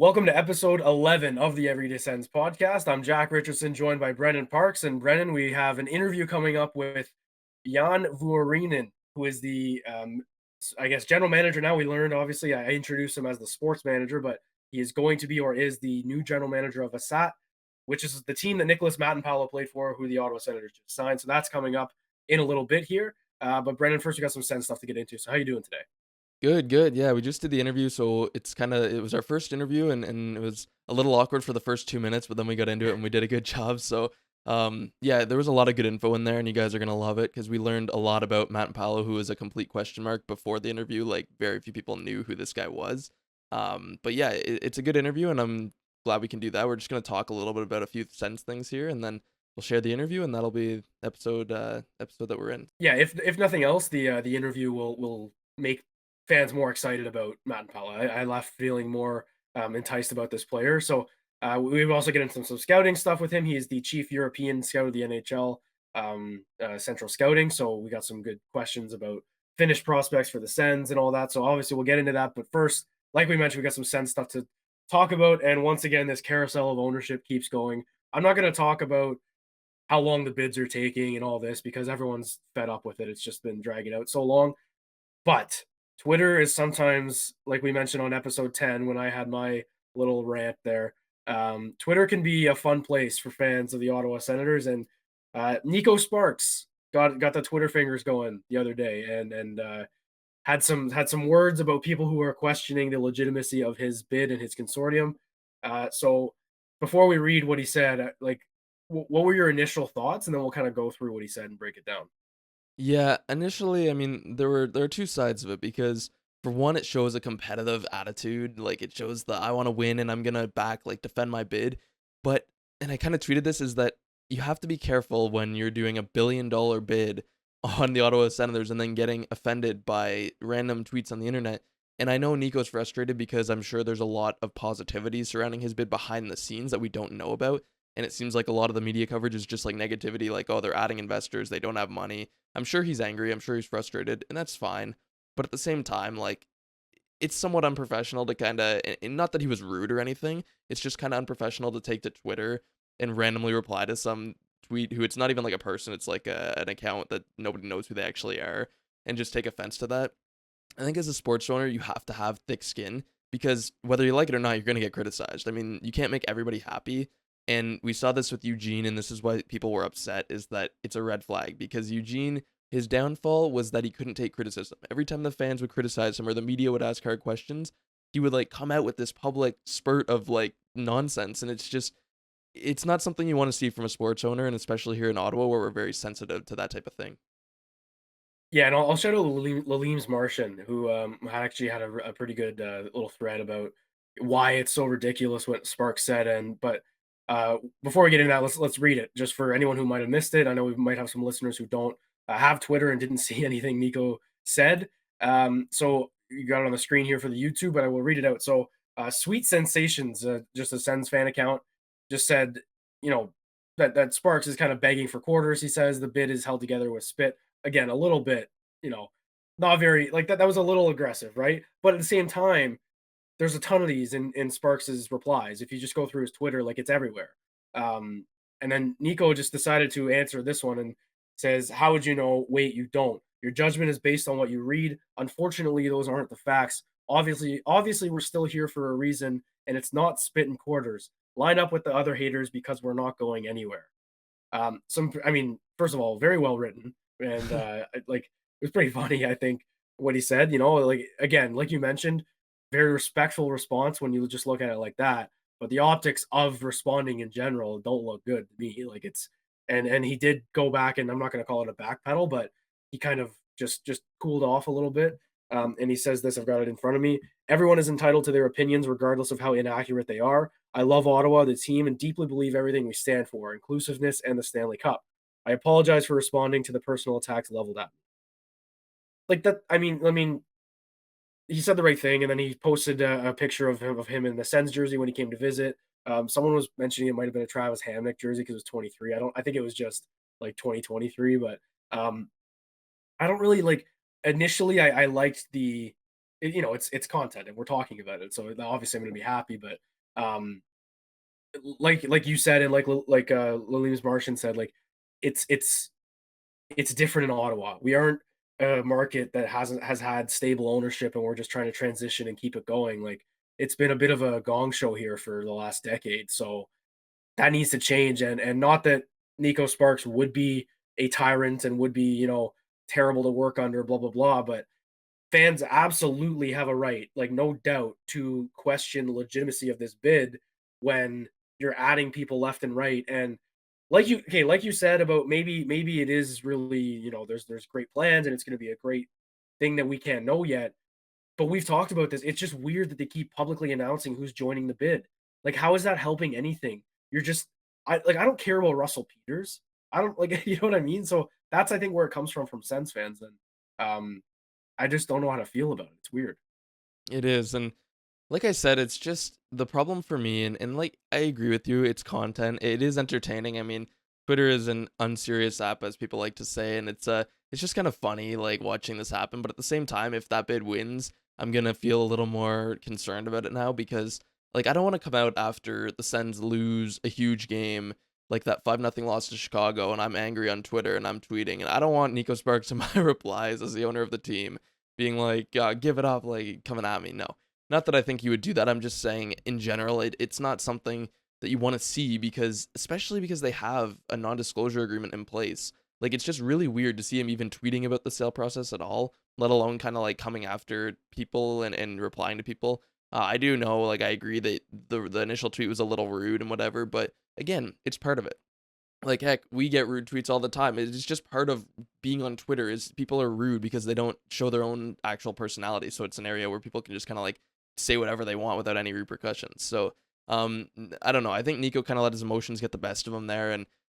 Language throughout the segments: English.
Welcome to episode 11 of the Everyday Sens podcast. I'm Jack Richardson, joined by Brennan Parks. And Brennan, we have an interview coming up with Janne Vuorinen, who is the, general manager now. We learned, obviously, I introduced him as the sports manager, but he is going to be or is the new general manager of Ässät, which is the team that Nikolas Matinpalo played for, who the Ottawa Senators just signed. So that's coming up in a little bit here. But Brennan, first, we got some Sens stuff to get into. So how are you doing today? Good, good. Yeah, we just did the interview, so it was our first interview and it was a little awkward for the first 2 minutes, but then we got into it and we did a good job. So yeah, there was a lot of good info in there and you guys are gonna love it because we learned a lot about Matt Palo, who was a complete question mark before the interview. Like very few people knew who this guy was. But yeah, it's a good interview and I'm glad we can do that. We're just gonna talk a little bit about a few sense things here and then we'll share the interview and that'll be episode that we're in. Yeah, if nothing else, the interview will make fans more excited about Matt and Pella. I left feeling more enticed about this player. So we've also get into some scouting stuff with him. He is the chief European scout of the NHL Central Scouting. So we got some good questions about Finnish prospects for the Sens and all that. So obviously we'll get into that. But first, like we mentioned, we got some Sens stuff to talk about. And once again, this carousel of ownership keeps going. I'm not going to talk about how long the bids are taking and all this because everyone's fed up with it. It's just been dragging out so long. But Twitter is sometimes, like we mentioned on episode 10, when I had my little rant there, Twitter can be a fun place for fans of the Ottawa Senators. And Nico Sparks got the Twitter fingers going the other day and had some words about people who are questioning the legitimacy of his bid and his consortium. So before we read what he said, what were your initial thoughts? And then we'll kind of go through what he said and break it down. Yeah, initially, I mean, there are two sides of it because for one, it shows a competitive attitude, like it shows the I want to win and I'm gonna defend my bid. But and I kind of tweeted this is that you have to be careful when you're doing $1 billion bid on the Ottawa Senators and then getting offended by random tweets on the internet. And I know Nico's frustrated because I'm sure there's a lot of positivity surrounding his bid behind the scenes that we don't know about. And it seems like a lot of the media coverage is just like negativity, like, oh, they're adding investors, they don't have money. I'm sure he's angry. I'm sure he's frustrated, and that's fine. But at the same time, like, it's somewhat unprofessional to kind of, and not that he was rude or anything, it's just kind of unprofessional to take to Twitter and randomly reply to some tweet who it's not even like a person, it's like an account that nobody knows who they actually are, and just take offense to that. I think as a sports owner, you have to have thick skin because whether you like it or not, you're going to get criticized. I mean, you can't make everybody happy. And we saw this with Eugene, and this is why people were upset, is that it's a red flag because Eugene, his downfall was that he couldn't take criticism. Every time the fans would criticize him or the media would ask hard questions, he would like come out with this public spurt of like nonsense. And it's not something you want to see from a sports owner, and especially here in Ottawa where we're very sensitive to that type of thing. Yeah, and I'll shout out Laleem's Martian, who actually had a pretty good little thread about why it's so ridiculous what Sparks said. And but before we get into that, let's read it just for anyone who might have missed it. I know we might have some listeners who don't have Twitter and didn't see anything Nico said. So you got it on the screen here for the YouTube, but I will read it out. So Sweet Sensations, just a Sens fan account, just said, you know, that Sparks is kind of begging for quarters. He says the bid is held together with spit. Again, a little bit, you know, not very like that. That was a little aggressive, right? But at the same time, there's a ton of these in Sparks's replies. If you just go through his Twitter, like it's everywhere. Um, and then Nico just decided to answer this one and says, "How would you know? Wait, you don't. Your judgment is based on what you read. Unfortunately, those aren't the facts. Obviously, we're still here for a reason, and it's not spit and quarters. Line up with the other haters because we're not going anywhere." I mean, first of all, very well written, and like it was pretty funny. I think what he said. You know, like again, like you mentioned, very respectful response when you just look at it like that. But the optics of responding in general don't look good to me. Like it's and he did go back, and I'm not going to call it a backpedal, but he kind of just cooled off a little bit. And he says this. I've got it in front of me. Everyone is entitled to their opinions, regardless of how inaccurate they are. I love Ottawa, the team, and deeply believe everything we stand for, inclusiveness and the Stanley Cup. I apologize for responding to the personal attacks leveled at me. Like that, I mean, he said the right thing, and then he posted a picture of him in the Sens jersey when he came to visit. Someone was mentioning it might have been a Travis Hamnick jersey because it was 23. I think it was just like 2023, but I don't really like. Initially, I liked it's content and we're talking about it. So obviously I'm going to be happy, but um, like you said, and like Lilius Martian said, like it's it's it's different in Ottawa. We aren't a market that has had stable ownership, and we're just trying to transition and keep it going. Like it's been a bit of a gong show here for the last decade, so that needs to change. And not that Nico Sparks would be a tyrant and would be terrible to work under, blah blah blah, but fans absolutely have a right, like no doubt, to question the legitimacy of this bid when you're adding people left and right. And like you said about maybe it is really, there's great plans and it's going to be a great thing that we can't know yet. But we've talked about this. It's just weird that they keep publicly announcing who's joining the bid. Like, how is that helping anything? You're just, I don't care about Russell Peters. I don't like, you know what I mean. So that's, I think, where it comes from Sens fans. And I just don't know how to feel about it. It's weird. It is, and like I said, it's just the problem for me, and like I agree with you, it's content. It is entertaining. I mean, Twitter is an unserious app, as people like to say, and it's just kind of funny like watching this happen. But at the same time, if that bid wins, I'm gonna feel a little more concerned about it now because like I don't want to come out after the Sens lose a huge game like that 5-0 loss to Chicago, and I'm angry on Twitter and I'm tweeting, and I don't want Nico Sparks in my replies as the owner of the team being like, give it up, like coming at me. No, not that I think you would do that. I'm just saying in general, it's not something that you want to see because, especially because they have a non disclosure agreement in place. Like, it's just really weird to see him even tweeting about the sale process at all, let alone kind of like coming after people and replying to people. I do know, like, I agree that the initial tweet was a little rude and whatever, but again, it's part of it. Like, heck, we get rude tweets all the time. It's just part of being on Twitter is people are rude because they don't show their own actual personality. So it's an area where people can just kind of like say whatever they want without any repercussions. So I don't know. I think Nico kind of let his emotions get the best of him there,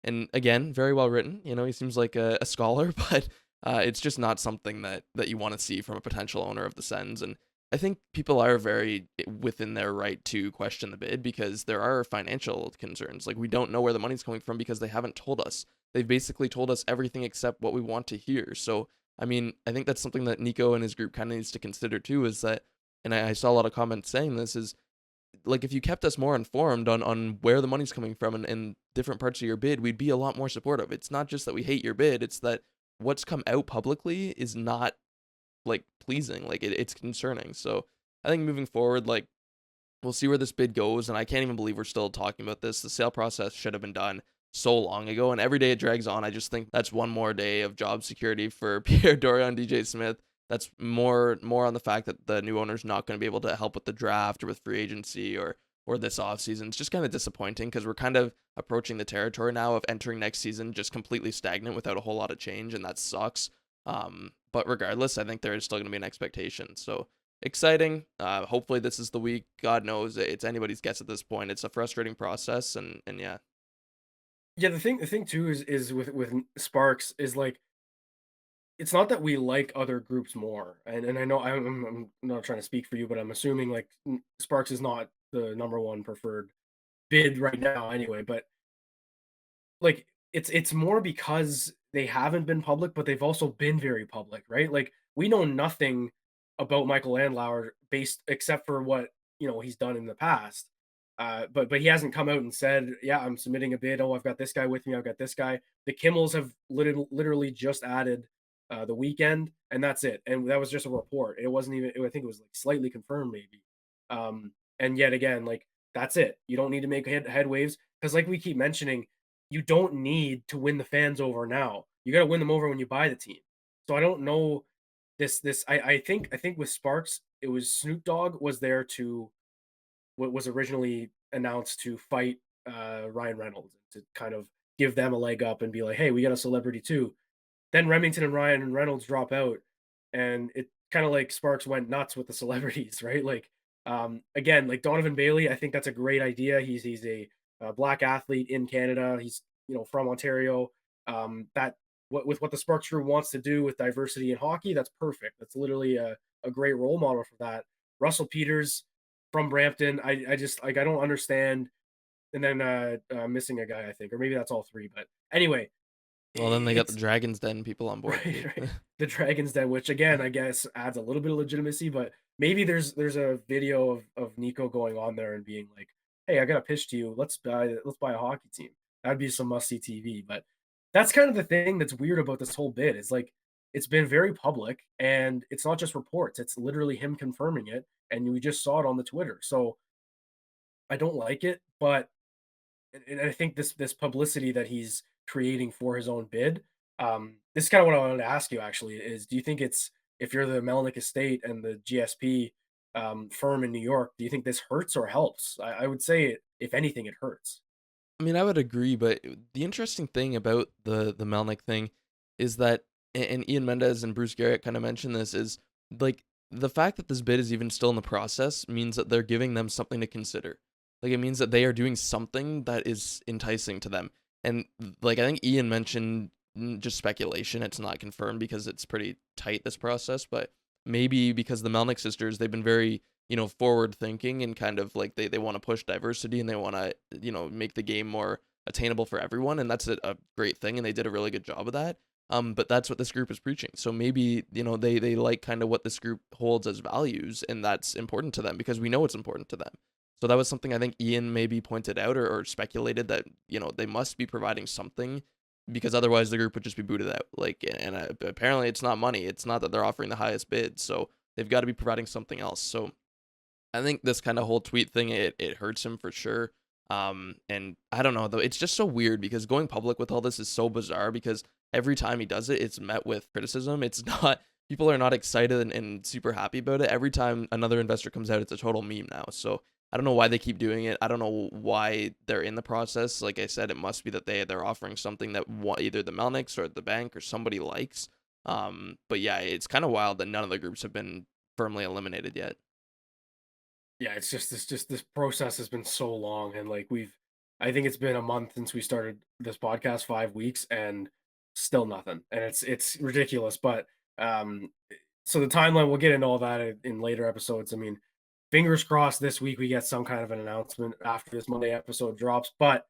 and again, very well written. He seems like a scholar, but it's just not something that you want to see from a potential owner of the Sens. And I think people are very within their right to question the bid because there are financial concerns. Like, we don't know where the money's coming from because they haven't told us. They've basically told us everything except what we want to hear. So, I mean, I think that's something that Nico and his group kind of needs to consider too, is that, and I saw a lot of comments saying this, is like if you kept us more informed on where the money's coming from and different parts of your bid, we'd be a lot more supportive. It's not just that we hate your bid, it's that what's come out publicly is not like pleasing. Like it's concerning. So I think moving forward, like we'll see where this bid goes. And I can't even believe we're still talking about this. The sale process should have been done so long ago. And every day it drags on. I just think that's one more day of job security for Pierre Dorion, DJ Smith. That's more on the fact that the new owner's not going to be able to help with the draft or with free agency or this offseason. It's just kind of disappointing because we're kind of approaching the territory now of entering next season just completely stagnant without a whole lot of change, and that sucks. But regardless, I think there is still going to be an expectation. So exciting. Hopefully this is the week. God knows it's anybody's guess at this point. It's a frustrating process, and yeah. Yeah, the thing too is with Sparks is like it's not that we like other groups more, and I know I'm not trying to speak for you, but I'm assuming like Sparks is not the number one preferred bid right now anyway. But like it's more because they haven't been public, but they've also been very public, right? Like we know nothing about Michael Landauer based except for what he's done in the past. But he hasn't come out and said, "Yeah, I'm submitting a bid. Oh, I've got this guy with me. I've got this guy." The Kimmels have literally just added the weekend, and that's it. And that was just a report. It wasn't even. I think it was like slightly confirmed, maybe. And yet again, like that's it. You don't need to make head waves because, like we keep mentioning, you don't need to win the fans over now. You got to win them over when you buy the team. So I don't know this. I think with Sparks, it was Snoop Dogg was there to what was originally announced to fight Ryan Reynolds to kind of give them a leg up and be like, hey, we got a celebrity too. Then Remington and Ryan and Reynolds drop out, and it kind of like Sparks went nuts with the celebrities, right? Like again, like Donovan Bailey, I think that's a great idea. He's a black athlete in Canada. He's from Ontario. That with what the Sparks crew wants to do with diversity in hockey, that's perfect. That's literally a great role model for that. Russell Peters from Brampton, I just like I don't understand. And then missing a guy, I think, or maybe that's all three. But anyway, Well, then they got the it's Dragons Den people on board too. right. The Dragon's Den, which again, I guess adds a little bit of legitimacy, but maybe there's a video of Nico going on there and being like, "Hey, I got a pitch to you. Let's buy a hockey team." That'd be some must-see TV. But that's kind of the thing that's weird about this whole bid. Is like it's been very public, and it's not just reports. It's literally him confirming it, and we just saw it on the Twitter. So I don't like it, but and I think this publicity that he's creating for his own bid. This is kind of what I wanted to ask you actually is do you think it's if you're the Melnick estate and the GSP firm in New York, do you think this hurts or helps? I would say if anything, it hurts. I mean, I would agree, but the interesting thing about the Melnick thing is that, and Ian Mendez and Bruce Garrett kind of mentioned this, is like the fact that this bid is even still in the process means that they're giving them something to consider. Like it means that they are doing something that is enticing to them. And like I think Ian mentioned just speculation, it's not confirmed because it's pretty tight this process, but maybe because the Melnick sisters, they've been very forward thinking and kind of like they want to push diversity and they want to make the game more attainable for everyone, and that's a great thing, and they did a really good job of that. But that's what this group is preaching, so maybe they like kind of what this group holds as values, and that's important to them because we know it's important to them. So that was something I think Ian maybe pointed out or speculated that they must be providing something because otherwise the group would just be booted out. Like, and apparently it's not money. It's not that they're offering the highest bid, so they've got to be providing something else. So I think this kind of whole tweet thing, it hurts him for sure. And I don't know though, it's just so weird because going public with all this is so bizarre because every time he does it, it's met with criticism. It's not people are not excited and super happy about it. Every time another investor comes out, it's a total meme now. So I don't know why they keep doing it. I don't know why they're in the process. Like I said, it must be that they're offering something that either the Melnicks or the bank or somebody likes. But yeah, it's kind of wild that none of the groups have been firmly eliminated yet. Yeah, it's just this process has been so long, and like I think it's been a month since we started this podcast, 5 weeks, and still nothing, and it's ridiculous. But so the timeline, we'll get into all that in later episodes. I mean, fingers crossed this week we get some kind of an announcement after this Monday episode drops. But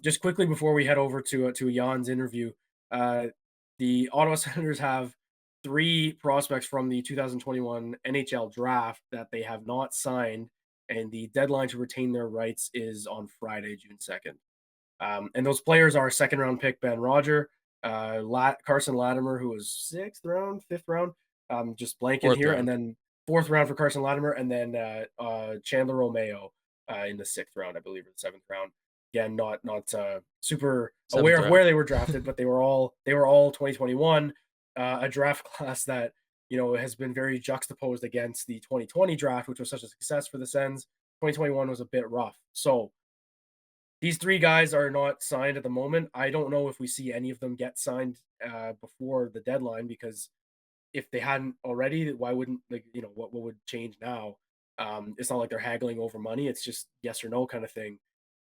just quickly before we head over to Jan's interview, uh, the Ottawa Senators have three prospects from the 2021 NHL draft that they have not signed, and the deadline to retain their rights is on Friday, June 2nd. And those players are second round pick Ben Roger, Carson Latimer, who was sixth round, fifth round, just blanking Fourth here, and round. then fourth round for Carson Latimer, and then Chandler Romeo in the sixth round, I believe, or the seventh round. Again, not super aware Seventh of round. where they were drafted, but they were all 2021, a draft class that has been very juxtaposed against the 2020 draft, which was such a success for the Sens. 2021 was a bit rough, so these three guys are not signed at the moment. I don't know if we see any of them get signed before the deadline because if they hadn't already, why wouldn't what would change now? It's not like they're haggling over money. It's just yes or no kind of thing.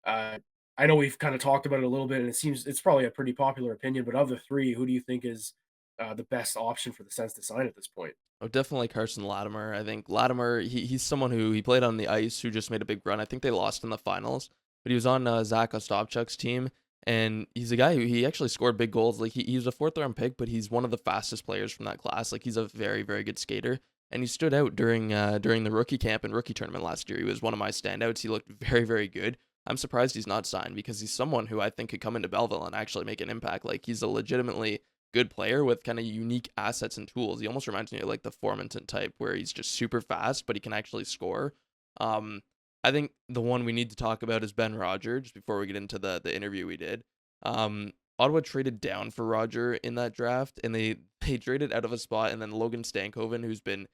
Uh, I know we've kind of talked about it a little bit, and it seems it's probably a pretty popular opinion. But of the three, who do you think is the best option for the Sens to sign at this point? Oh, definitely Carson Latimer. I think Latimer, he's someone who he played on the ice who just made a big run. I think they lost in the finals, but he was on Zach Ostapchuk's team, and he's a guy who he actually scored big goals. Like he was a fourth round pick, but he's one of the fastest players from that class. Like he's a very very good skater, and he stood out during the rookie camp and rookie tournament last year. He was one of my standouts. He looked very very good. I'm surprised he's not signed because he's someone who I think could come into Belleville and actually make an impact. Like he's a legitimately good player with kind of unique assets and tools. He almost reminds me of like the Formanton type, where he's just super fast, but he can actually score. Um, I think the one we need to talk about is Ben Roger. Just before we get into the interview we did, Ottawa traded down for Roger in that draft, and they traded out of a spot, and then Logan Stankoven, who's been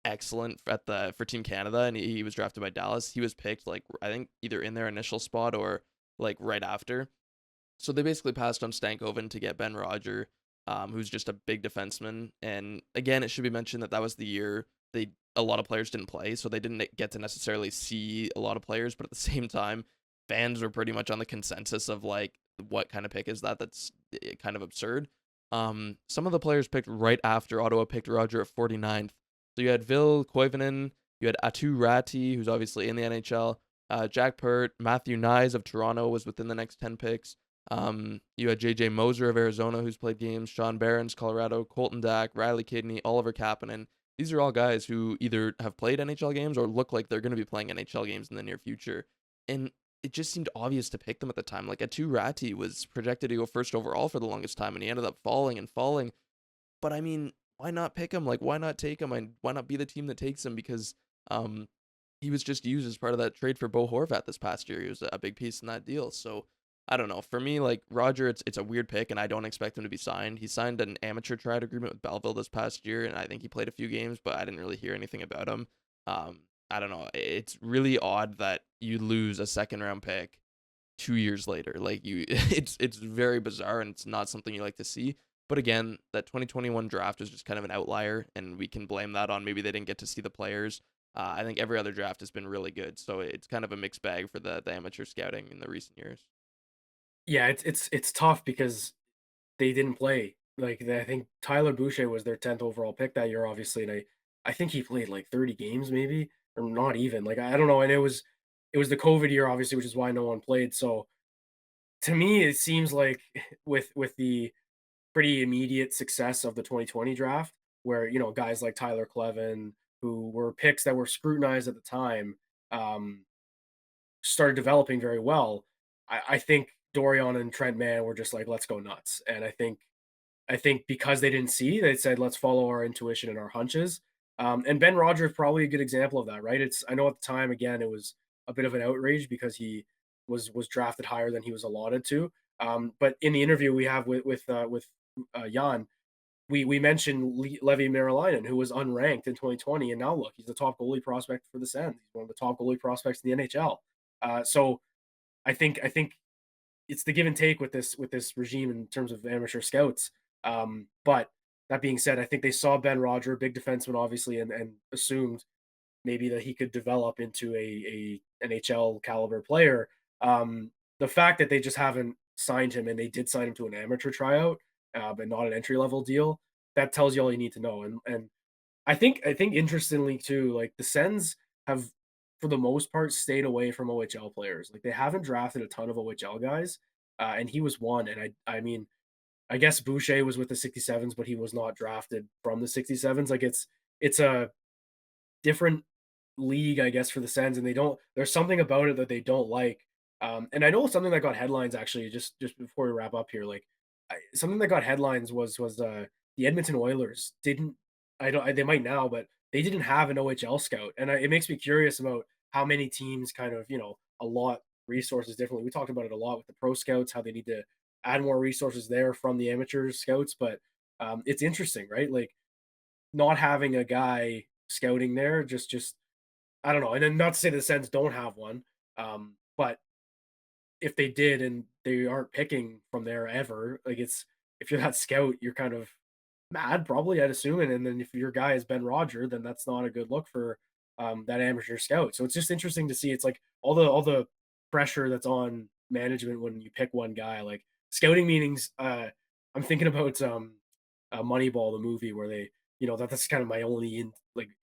excellent for Team Canada, and he was drafted by Dallas. He was picked like I think either in their initial spot or like right after. So they basically passed on Stankoven to get Ben Roger, who's just a big defenseman. And again, it should be mentioned that that was the year a lot of players didn't play, so they didn't get to necessarily see a lot of players. But at the same time, fans were pretty much on the consensus of like, what kind of pick is that? That's kind of absurd. Some of the players picked right after Ottawa picked Roger at 49th. So you had Vil Koivunen, you had Atu Ratti, who's obviously in the NHL, Jack Pert, Matthew Nyes of Toronto was within the next 10 picks. You had JJ Moser of Arizona, who's played games, Sean Barons, Colorado, Colton Dack, Riley Kidney, Oliver Kapanen, these are all guys who either have played NHL games or look like they're going to be playing NHL games in the near future. And it just seemed obvious to pick them at the time. Like Atu Ratti was projected to go first overall for the longest time, and he ended up falling and falling. But I mean, why not pick him? Like, why not take him? And why not be the team that takes him? Because um, he was just used as part of that trade for Bo Horvat this past year. He was a big piece in that deal. So I don't know. For me, like Roger, it's a weird pick, and I don't expect him to be signed. He signed an amateur trade agreement with Belleville this past year, and I think he played a few games, but I didn't really hear anything about him. I don't know. It's really odd that you lose a second round pick 2 years later. Like it's very bizarre, and it's not something you like to see. But again, that 2021 draft is just kind of an outlier, and we can blame that on maybe they didn't get to see the players. I think every other draft has been really good, so it's kind of a mixed bag for the amateur scouting in the recent years. Yeah, it's tough because they didn't play. Like, I think Tyler Boucher was their 10th overall pick that year, obviously, and I think he played like 30 games maybe, or not even. Like, I don't know, and it was the COVID year, obviously, which is why no one played. So to me, it seems like with the pretty immediate success of the 2020 draft, where guys like Tyler Clevin, who were picks that were scrutinized at the time, um, started developing very well. I think Dorian and Trent Mann were just like, let's go nuts. And I think because they didn't see, they said, let's follow our intuition and our hunches. And Ben Rogers probably a good example of that, right? I know at the time, again, it was a bit of an outrage because he was drafted higher than he was allotted to. But in the interview we have with Jan, we mentioned Leevi Meriläinen, who was unranked in 2020, and now look, he's the top goalie prospect for the Sens. He's one of the top goalie prospects in the NHL. So I think it's the give and take with this regime in terms of amateur scouts. But that being said, I think they saw Ben Roger, big defenseman, obviously, and assumed maybe that he could develop into a NHL caliber player. The fact that they just haven't signed him, and they did sign him to an amateur tryout, but not an entry level deal, that tells you all you need to know. And I think interestingly too, like the Sens have for the most part stayed away from OHL players. Like they haven't drafted a ton of OHL guys, and he was one. And I mean, I guess Boucher was with the 67s, but he was not drafted from the 67s. Like it's a different league, I guess, for the Sens, and they don't. There's something about it that they don't like. And I know something that got headlines actually. Just before we wrap up here, like something that got headlines was the Edmonton Oilers didn't. I don't. They might now, but they didn't have an OHL scout, and it makes me curious about how many teams kind of allot resources differently. We talked about it a lot with the pro scouts, how they need to add more resources there from the amateur scouts, but it's interesting, right? Like not having a guy scouting there, just I don't know. And then not to say the Sens don't have one, but if they did and they aren't picking from there ever, like if you're that scout, you're kind of mad, probably, I'd assume. And then if your guy is Ben Roger, then that's not a good look for that amateur scout. So it's just interesting to see. It's like all the pressure that's on management when you pick one guy. Like scouting meetings. I'm thinking about Moneyball, the movie, where that's kind of my only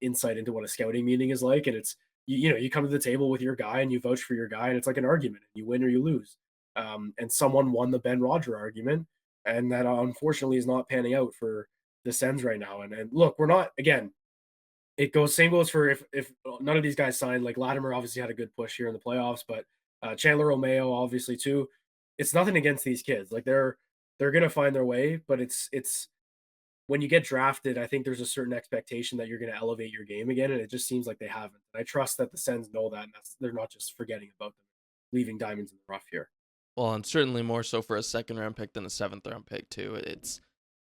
insight into what a scouting meeting is like, and it's you come to the table with your guy and you vouch for your guy, and it's like an argument, and you win or you lose. And someone won the Ben Roger argument, and that unfortunately is not panning out for the Sens right now. And look, we're not again. It goes same goes for if none of these guys signed. Like Latimer obviously had a good push here in the playoffs, but Chandler Romeo obviously too. It's nothing against these kids. Like they're gonna find their way, but it's when you get drafted, I think there's a certain expectation that you're going to elevate your game again, and it just seems like they haven't. And I trust that the Sens know that, and they're not just forgetting about them, leaving diamonds in the rough here. Well, and certainly more so for a second round pick than a seventh round pick too. It's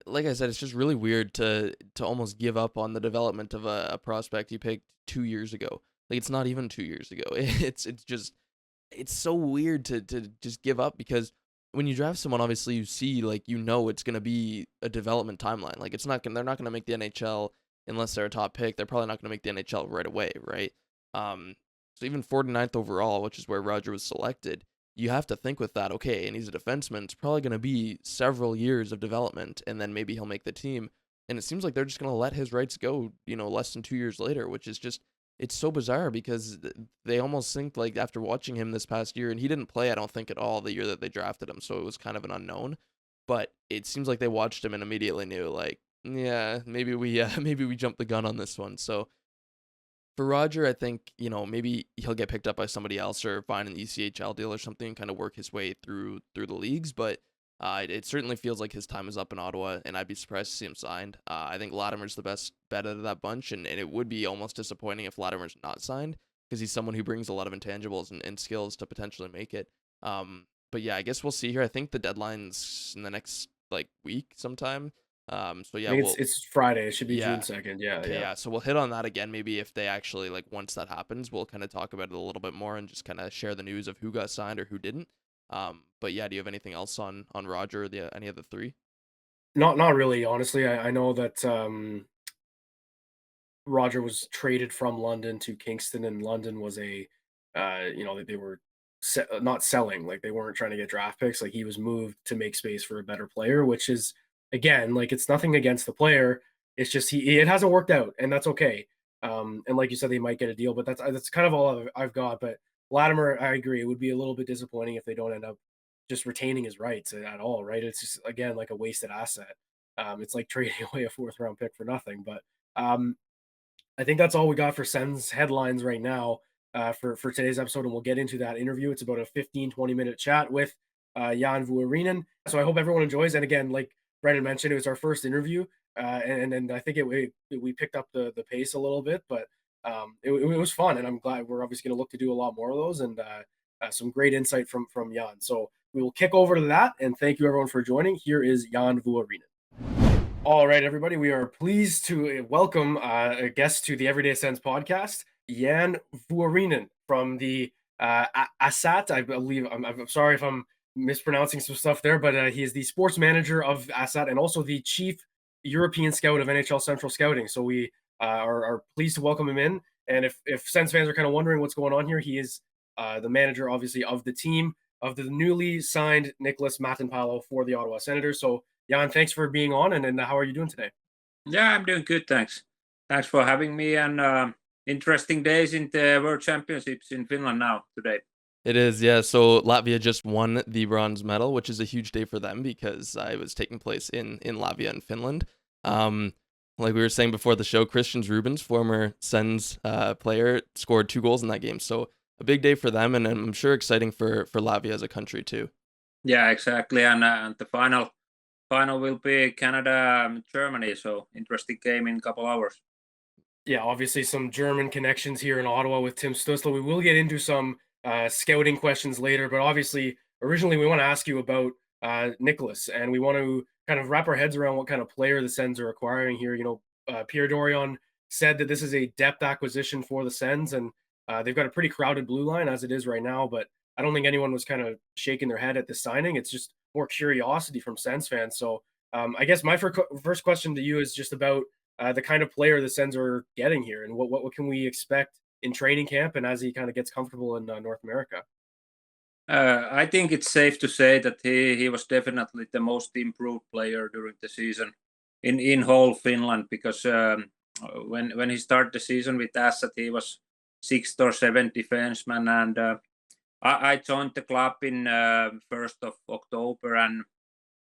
like I said, it's just really weird to almost give up on the development of a prospect you picked 2 years ago. Like it's not even 2 years ago. It's just it's so weird to just give up because when you draft someone, obviously you see like it's gonna be a development timeline. Like they're not gonna make the NHL unless they're a top pick. They're probably not gonna make the NHL right away, right? Um, so even 49th overall, which is where Roger was selected, you have to think with that. Okay, and he's a defenseman. It's probably gonna be several years of development, and then maybe he'll make the team. And it seems like they're just gonna let his rights go, less than 2 years later, which is just it's so bizarre because they almost think like after watching him this past year, and he didn't play, I don't think at all the year that they drafted him, so it was kind of an unknown. But it seems like they watched him and immediately knew like Yeah, maybe we maybe we jumped the gun on this one. So for Roger, I think, maybe he'll get picked up by somebody else or find an ECHL deal or something, kind of work his way through the leagues. But it certainly feels like his time is up in Ottawa, and I'd be surprised to see him signed. I think Latimer's the best bet out of that bunch, and it would be almost disappointing if Latimer's not signed because he's someone who brings a lot of intangibles and skills to potentially make it. But yeah, I guess we'll see here. I think the deadline's in the next like week sometime. So I yeah, think we'll it's Friday. It should be June yeah. 2nd. Yeah, Okay, yeah. yeah. So we'll hit on that again. Maybe if they actually like once that happens, we'll kind of talk about it a little bit more and just kind of share the news of who got signed or who didn't. But yeah, do you have anything else on Roger or the any of the three? Not really, honestly. I know that Roger was traded from London to Kingston, and London was they were not selling, like they weren't trying to get draft picks. Like he was moved to make space for a better player, which is again, like it's nothing against the player. It's just it hasn't worked out, and that's okay. And like you said, they might get a deal, but that's kind of all I've got. But Latimer, I agree, it would be a little bit disappointing if they don't end up just retaining his rights at all, right? It's just again like a wasted asset. It's like trading away a fourth round pick for nothing. But I think that's all we got for Sens headlines right now for today's episode, and we'll get into that interview. It's about a 15-20 minute chat with Janne Vuorinen. So I hope everyone enjoys. And again, like Brennan mentioned, it was our first interview, and I think we picked up the pace a little bit, but it was fun, and I'm glad we're obviously going to look to do a lot more of those, and some great insight from Jan. So we will kick over to that, and thank you everyone for joining. Here is Janne Vuorinen. All right, everybody, we are pleased to welcome a guest to the Everyday Sens podcast, Janne Vuorinen from the Ässät. I believe, I'm sorry if I'm mispronouncing some stuff there, but he is the sports manager of Ässät and also the chief European scout of NHL Central Scouting. So we are pleased to welcome him in. And if Sens fans are kind of wondering what's going on here, he is the manager, obviously, of the team of the newly signed Nikolas Matinpalo for the Ottawa Senators. So Jan, thanks for being on, and how are you doing today? Yeah, I'm doing good, thanks. Thanks for having me, and interesting days in the World Championships in Finland now today. It is, yeah. So Latvia just won the bronze medal, which is a huge day for them because it was taking place in Latvia and Finland. Like we were saying before the show, Christian Rubens, former Sens player, scored 2 goals in that game. So a big day for them, and I'm sure exciting for Latvia as a country too. Yeah, exactly. And the final will be Canada Germany. So interesting game in a couple hours. Yeah, obviously some German connections here in Ottawa with Tim Stützle. We will get into some scouting questions later, but obviously originally we want to ask you about Nicholas, and we want to kind of wrap our heads around what kind of player the Sens are acquiring here. Pierre Dorion said that this is a depth acquisition for the Sens, and they've got a pretty crowded blue line as it is right now, but I don't think anyone was kind of shaking their head at the signing. It's just more curiosity from Sens fans. So I guess my first question to you is just about the kind of player the Sens are getting here, and what can we expect in training camp and as he kind of gets comfortable in North America. I think it's safe to say that he was definitely the most improved player during the season in whole Finland, because when he started the season with Ässät, he was 6th or 7th defenseman, and I joined the club in 1st of October,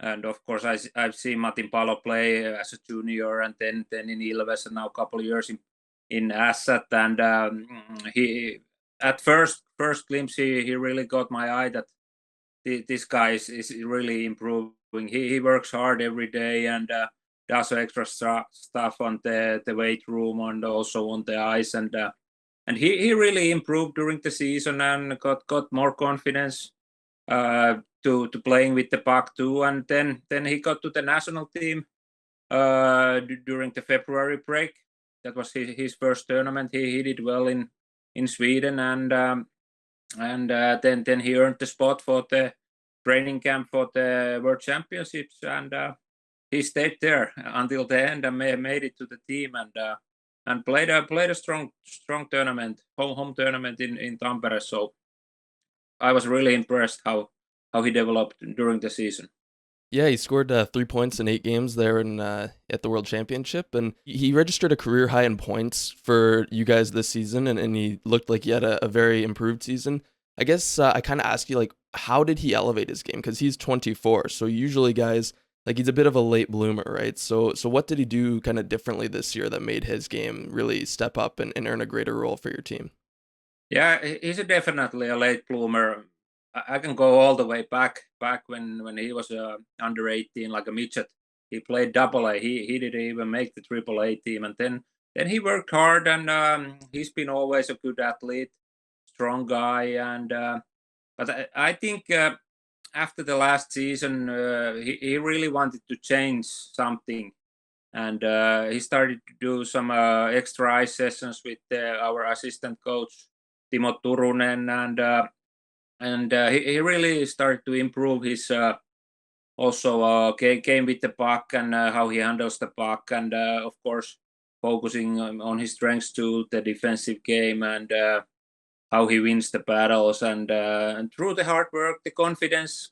and of course I've seen Matinpalo play as a junior, and then in Ilves, and now a couple of years in Ässät, and he at first glimpse he really got my eye that this guy is really improving. He works hard every day and does extra stuff on the weight room and also on the ice, and he really improved during the season and got more confidence to playing with the puck too, and then he got to the national team during the February break. That was his first tournament. He did well in Sweden, and then he earned the spot for the training camp for the World Championships, and he stayed there until the end and made it to the team, and played a strong tournament, home tournament in Tampere. So I was really impressed how he developed during the season. Yeah, he scored 3 points in 8 games there at the World Championship, and he registered a career high in points for you guys this season, and he looked like he had a very improved season. I guess I kind of ask you, like, how did he elevate his game? Because he's 24, so usually guys like he's a bit of a late bloomer, right? So what did he do kind of differently this year that made his game really step up and earn a greater role for your team? Yeah, he's definitely a late bloomer. I can go all the way back when he was under 18, like a midget. He played double A. He didn't even make the triple A team, and then he worked hard, and he's been always a good athlete, strong guy, and but I think after the last season, he really wanted to change something, and he started to do some extra ice sessions with our assistant coach Timo Turunen, and he really started to improve his also game with the puck and how he handles the puck, and of course focusing on his strengths to the defensive game, and how he wins the battles, and through the hard work, the confidence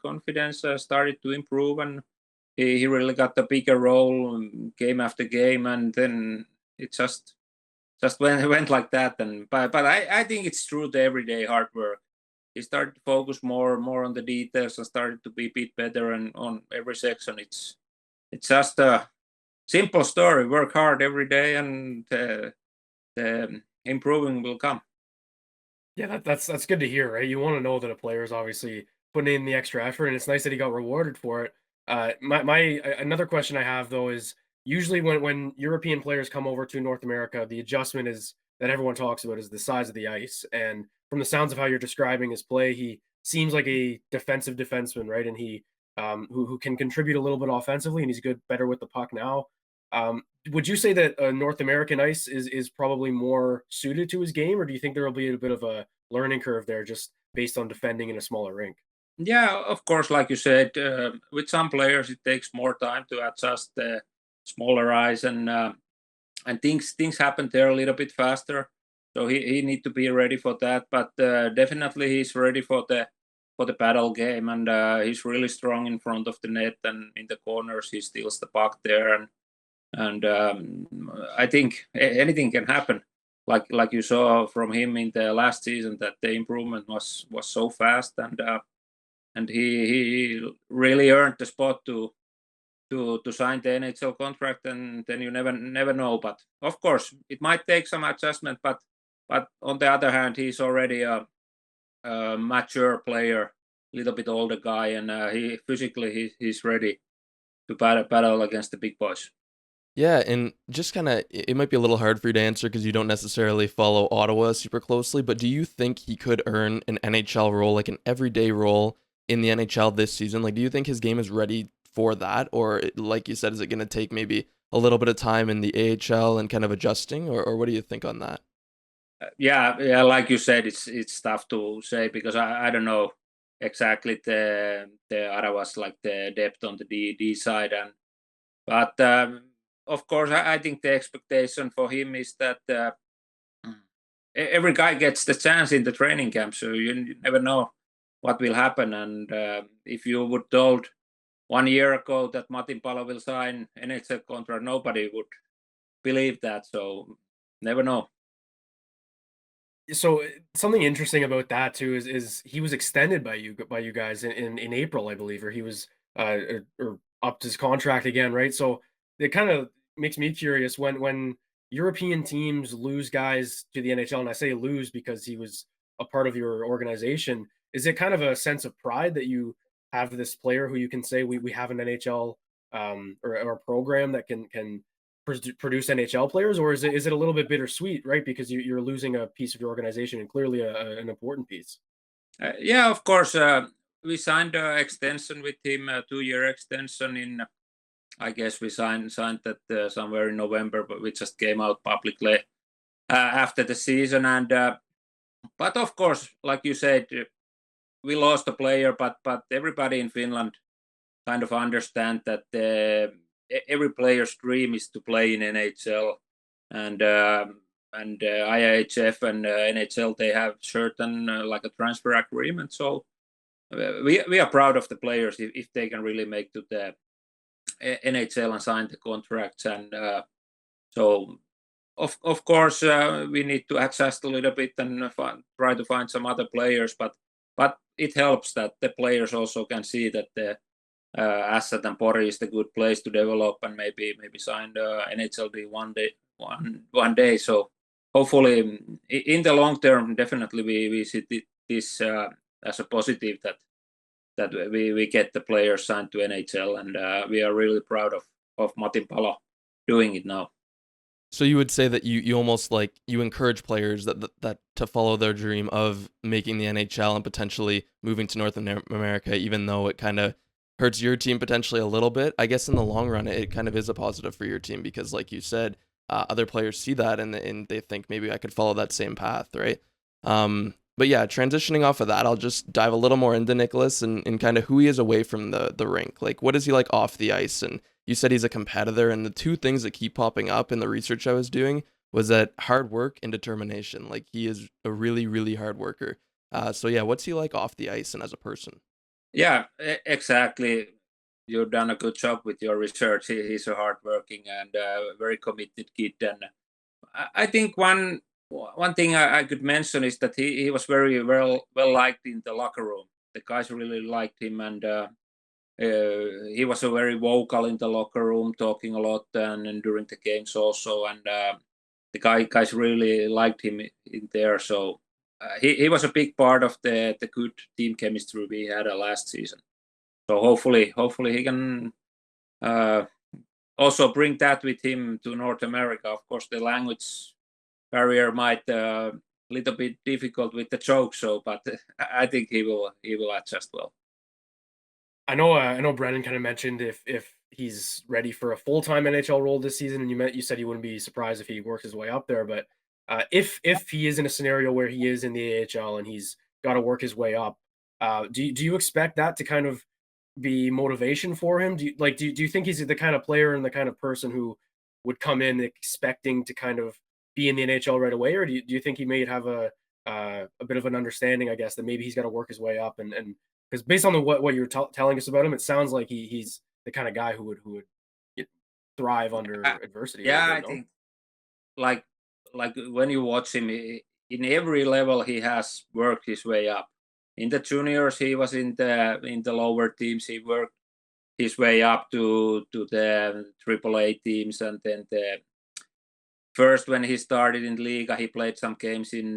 started to improve, and he really got a bigger role game after game, and then it just went like that. And but I think it's through the everyday hard work. He started to focus more on the details and started to be a bit better, and on every section. It's just a simple story. Work hard every day, and the improving will come. Yeah, that's good to hear, right? You want to know that a player is obviously putting in the extra effort, and it's nice that he got rewarded for it. Another question I have though is usually when European players come over to North America, the adjustment is that everyone talks about is the size of the ice. And from the sounds of how you're describing his play, he seems like a defensive defenseman, right? And he who can contribute a little bit offensively, and he's better with the puck now. Would you say that North American ice is probably more suited to his game, or do you think there will be a bit of a learning curve there just based on defending in a smaller rink? Yeah, of course, like you said, with some players it takes more time to adjust the smaller ice, and things happen there a little bit faster. So he need to be ready for that. But definitely he's ready for the battle game, and he's really strong in front of the net, and in the corners he steals the puck there, and I think anything can happen. Like you saw from him in the last season, that the improvement was so fast, and he really earned the spot to sign the NHL contract, and then you never know. But of course, it might take some adjustment. But on the other hand, he's already a mature player, a little bit older guy, and he physically he's ready to battle against the big boys. Yeah, and just kind of, it might be a little hard for you to answer because you don't necessarily follow Ottawa super closely, but do you think he could earn an NHL role, like an everyday role in the NHL this season? Like, do you think his game is ready for that? Or, like you said, is it going to take maybe a little bit of time in the AHL and kind of adjusting? Or what do you think on that? Yeah, like you said, it's tough to say because I don't know exactly the Ottawa's like the depth on the D side, but of course I think the expectation for him is that every guy gets the chance in the training camp, so you never know what will happen. And if you would told 1 year ago that Matinpalo will sign NHL contract, nobody would believe that. So never know. So something interesting about that too is he was extended by you guys in April, I believe, or he was or upped his contract again, right? So it kind of makes me curious when European teams lose guys to the NHL, and I say lose because he was a part of your organization. Is it kind of a sense of pride that you have this player who you can say we have an NHL or a program that can produce NHL players, or is it a little bit bittersweet, right? Because you're losing a piece of your organization and clearly an important piece. Yeah, of course. We signed an extension with him, a 2-year extension in. I guess we signed that somewhere in November, but we just came out publicly after the season. And but of course, like you said, we lost a player, but everybody in Finland kind of understand that every player's dream is to play in NHL, and IIHF and NHL, they have certain like a transfer agreement. So we are proud of the players if they can really make to the NHL and sign the contracts, and so of course we need to adjust a little bit and try to find some other players, but it helps that the players also can see that Ässät and Pori is the good place to develop and maybe sign the NHLD one day. So hopefully, in the long term, definitely we see this as a positive that we get the players signed to NHL, and we are really proud of Matinpalo doing it now. So you would say that you almost like you encourage players that to follow their dream of making the NHL and potentially moving to North America, even though it kind of hurts your team potentially a little bit. I guess in the long run, it kind of is a positive for your team because, like you said, other players see that and they think maybe I could follow that same path, right? But yeah, transitioning off of that, I'll just dive a little more into Nikolas and kind of who he is away from the rink. Like, what is he like off the ice? And you said he's a competitor, and the two things that keep popping up in the research I was doing was that hard work and determination. Like, he is a really, really hard worker. So yeah, what's he like off the ice and as a person? Yeah, exactly. You've done a good job with your research. He's a hardworking and very committed kid, and I think one thing I could mention is that he was very well liked in the locker room. The guys really liked him, and he was a very vocal in the locker room, talking a lot, and during the games also. And the guys really liked him in there. So he was a big part of the good team chemistry we had last season. So hopefully he can also bring that with him to North America. Of course, the language barrier might little bit difficult with the joke, so but I think he will adjust well. I know Brennan kind of mentioned if he's ready for a full-time NHL role this season, and you said you wouldn't be surprised if he works his way up there. But if he is in a scenario where he is in the AHL and he's got to work his way up, do you expect that to kind of be motivation for him? Do you think he's the kind of player and the kind of person who would come in expecting to kind of be in the NHL right away, or do you think he may have a bit of an understanding, I guess, that maybe he's got to work his way up and because based on what you're telling us about him, it sounds like he's the kind of guy who would thrive under adversity a little Yeah, bit. I No? think like when you watch him, in every level he has worked his way up. In the juniors, he was in the lower teams. He worked his way up to the AAA teams, and then the first when he started in LIIGA, he played some games in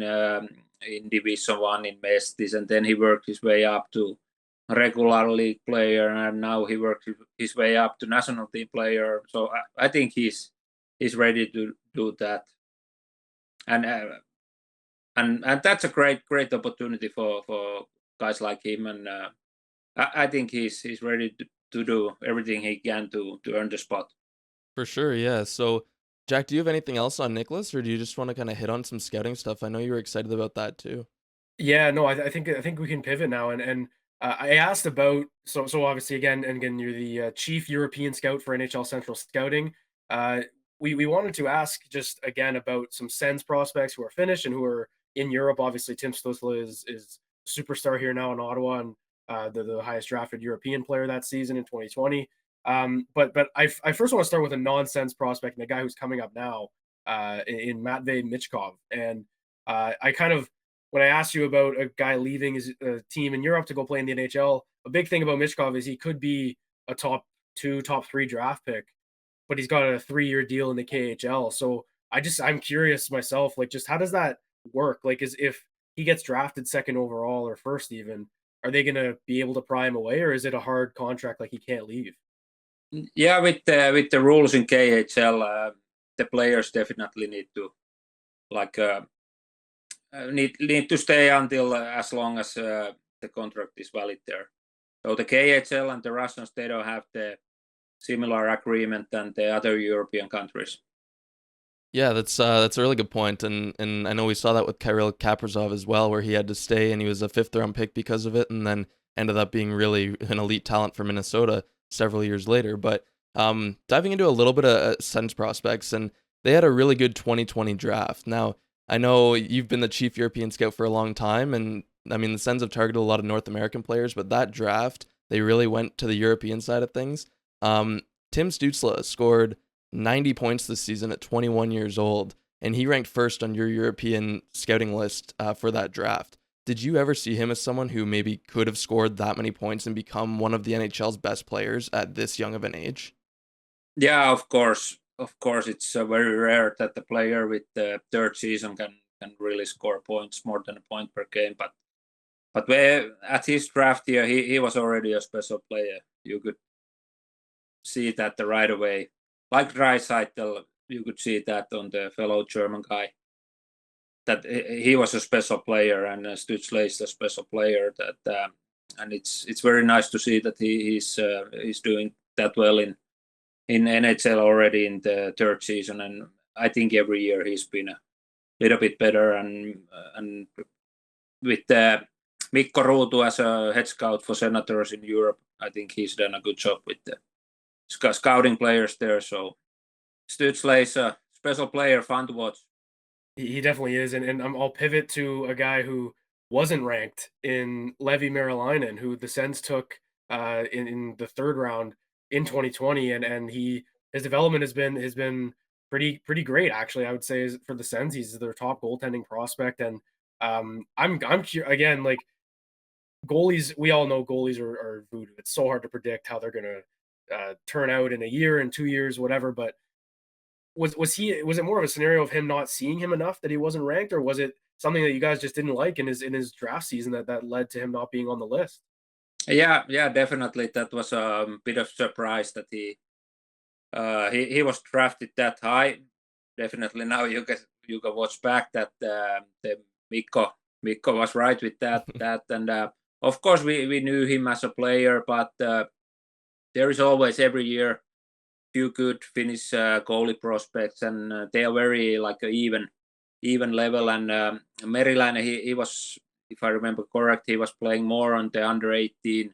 Division 1 in Mestis, and then he worked his way up to regular league player, and now he worked his way up to national team player. So I think he's ready to do that, and that's a great opportunity for guys like him, and I think he's ready to do everything he can to earn the spot. For sure, yeah. So, Jack, do you have anything else on Nikolas, or do you just want to kind of hit on some scouting stuff? I know you were excited about that too. Yeah, no, I think we can pivot now, and I asked about so obviously again you're the chief European scout for NHL Central Scouting. Uh, we wanted to ask just again about some Sens prospects who are Finnish and who are in Europe. Obviously, Tim Stützle is superstar here now in Ottawa and the highest drafted European player that season in 2020. But I first want to start with a non-Sens prospect and a guy who's coming up now in Matvei Michkov, and I kind of when I asked you about a guy leaving his team in Europe to go play in the NHL, a big thing about Michkov is he could be a top 2, top 3 draft pick, but he's got a 3-year deal in the KHL. So I'm curious myself, like just how does that work? Like is if he gets drafted second overall or first even, are they gonna be able to pry him away or is it a hard contract like he can't leave? Yeah, with the rules in KHL, the players definitely need to like need to stay until as long as the contract is valid there. So the KHL and the Russians, they don't have the similar agreement than the other European countries. Yeah, that's a really good point, and I know we saw that with Kirill Kaprizov as well, where he had to stay and he was a fifth round pick because of it, and then ended up being really an elite talent for Minnesota several years later. But diving into a little bit of Sens prospects, and they had a really good 2020 draft. Now I know you've been the chief European scout for a long time, and I mean the Sens have targeted a lot of North American players, but that draft they really went to the European side of things. Um, Tim Stützle scored 90 points this season at 21 years old, and he ranked first on your European scouting list for that draft. did you ever see him as someone who maybe could have scored that many points and become one of the NHL's best players at this young of an age? Yeah, of course. Of course, it's very rare that the player with the third season can really score points, more than a point per game. But at his draft year, he was already a special player. You could see that right away. Like Draisaitl, you could see that on the fellow German guy, that he was a special player, and Stützle is a special player. And it's very nice to see that he's doing that well in NHL already in the third season. And I think every year he's been a little bit better. And with Mikko Ruutu as a head scout for Senators in Europe, I think he's done a good job with the scouting players there. So Stützle is a special player, fun to watch. He definitely is, and I'll pivot to a guy who wasn't ranked in Leevi Meriläinen, who the Sens took in the third round in 2020, and his development has been pretty great actually. I would say for the Sens, he's their top goaltending prospect, and I'm again, like, goalies. We all know goalies are voodoo. It's so hard to predict how they're gonna turn out in a year, in 2 years, whatever, but. Was it more of a scenario of him not seeing him enough that he wasn't ranked, or was it something that you guys just didn't like in his draft season that led to him not being on the list? Yeah, definitely. That was a bit of surprise that he was drafted that high. Definitely now you can watch back that the Mikko was right with that. And of course we knew him as a player, but there is always every year few good Finnish goalie prospects, and they are very like a even level. And Meriläinen, he was, if I remember correct, he was playing more on the under 18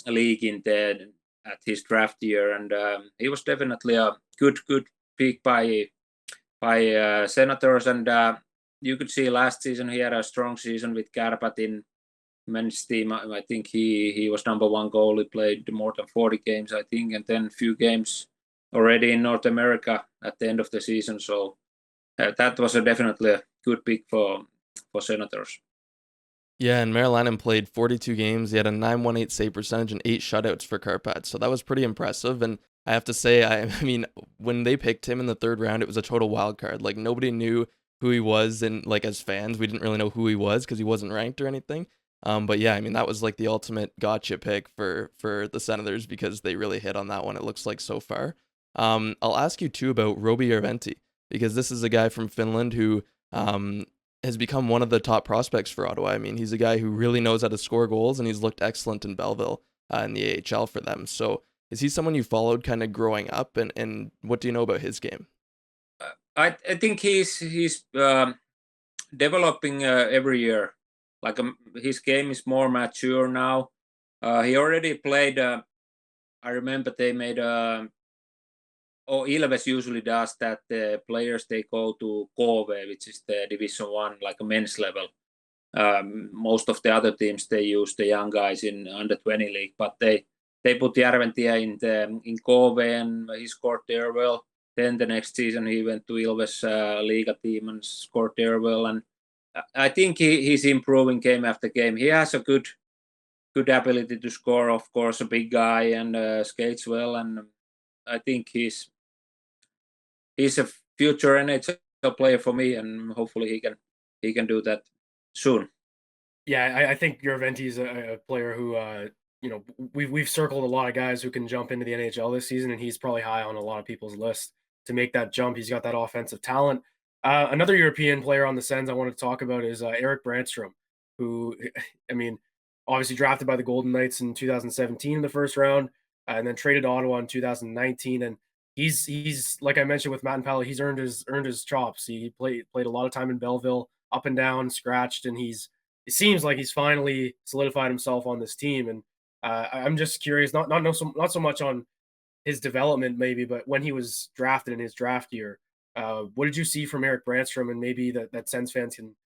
league at his draft year, and he was definitely a good pick by Senators. And you could see last season he had a strong season with Kärpät in men's team. I think he was number one goalie, played more than 40 games, I think, and then a few games already in North America at the end of the season. So that was definitely a good pick for Senators. Yeah, and Meriläinen played 42 games. He had a 918 save percentage and 8 shutouts for Kärpät, so that was pretty impressive. And I have to say, I mean, when they picked him in the third round, it was a total wild card. Like, nobody knew who he was, and like as fans, we didn't really know who he was because he wasn't ranked or anything. But yeah, I mean, that was like the ultimate gotcha pick for the Senators because they really hit on that one, it looks like, so far. I'll ask you too about Roby Järventie, because this is a guy from Finland who has become one of the top prospects for Ottawa. I mean, he's a guy who really knows how to score goals, and he's looked excellent in Belleville in the AHL for them. So is he someone you followed kind of growing up, and what do you know about his game? I think he's developing every year. Like his game is more mature now. He already played. I remember they made. Ilves usually does that. The players, they go to KV, which is the Division 1, like a men's level. Most of the other teams, they use the young guys in under 20 league, but they put Järventie in KV, and he scored there well. Then the next season he went to Ilves LIIGA team and scored there well. And I think he's improving game after game. He has a good ability to score, of course, a big guy, and skates well. And I think he's a future NHL player for me, and hopefully he can do that soon. Yeah, I think Järventie is a player who we've circled a lot of guys who can jump into the NHL this season, and he's probably high on a lot of people's list to make that jump. He's got that offensive talent. Another European player on the Sens I wanted to talk about is Erik Brännström, who, I mean, obviously drafted by the Golden Knights in 2017 in the first round, and then traded to Ottawa in 2019. And he's like I mentioned with Matinpalo, he's earned his chops. He played a lot of time in Belleville, up and down, scratched, and it seems like he's finally solidified himself on this team. And I'm just curious, not so much on his development maybe, but when he was drafted in his draft year, what did you see from Erik Brännström, and maybe that Sens fans can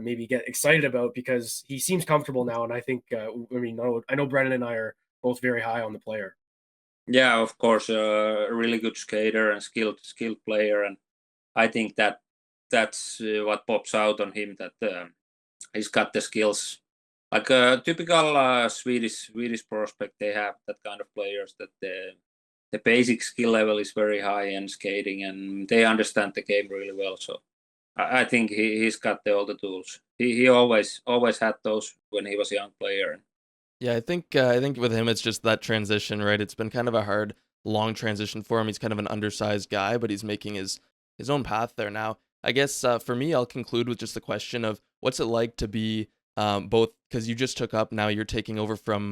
maybe get excited about, because he seems comfortable now, and I think I know Brennan and I are both very high on the player. Yeah, of course, a really good skater and skilled player, and I think that's what pops out on him. That he's got the skills. Like a typical Swedish prospect, they have that kind of players that the basic skill level is very high and skating, and they understand the game really well. So I think he's got all the tools. He always had those when he was a young player. Yeah, I think with him it's just that transition, right? It's been kind of a hard, long transition for him. He's kind of an undersized guy, but he's making his own path there now. I guess for me, I'll conclude with just the question of what's it like to be both, because you just took up, now you're taking over from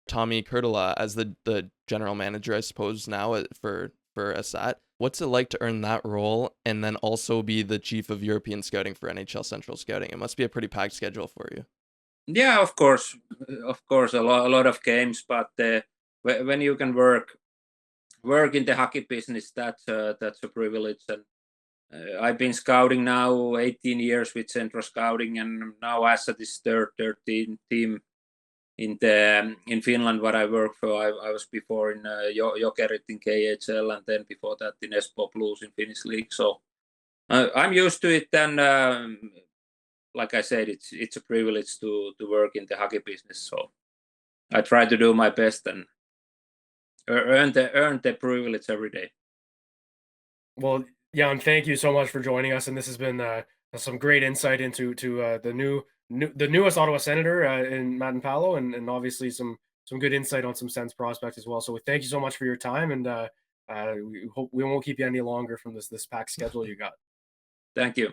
Tommy Kurtula as the general manager, I suppose, now for Ässät. What's it like to earn that role and then also be the chief of European scouting for NHL Central Scouting? It must be a pretty packed schedule for you. Yeah, of course, a lot of games, but when you can work in the hockey business, that's a privilege. And I've been scouting now 18 years with Central Scouting, and now Ässät is third team in Finland. What I work for, I was before in Jokerit in KHL, and then before that in Espoo Blues in Finnish League. So I'm used to it, and like I said, it's a privilege to work in the hockey business. So I try to do my best and earn the privilege every day. Well, Jan, thank you so much for joining us, and this has been some great insight into the newest Ottawa Senator in Matinpalo, and obviously some good insight on some Sens prospects as well. So thank you so much for your time, and we hope we won't keep you any longer from this packed schedule you got. Thank you.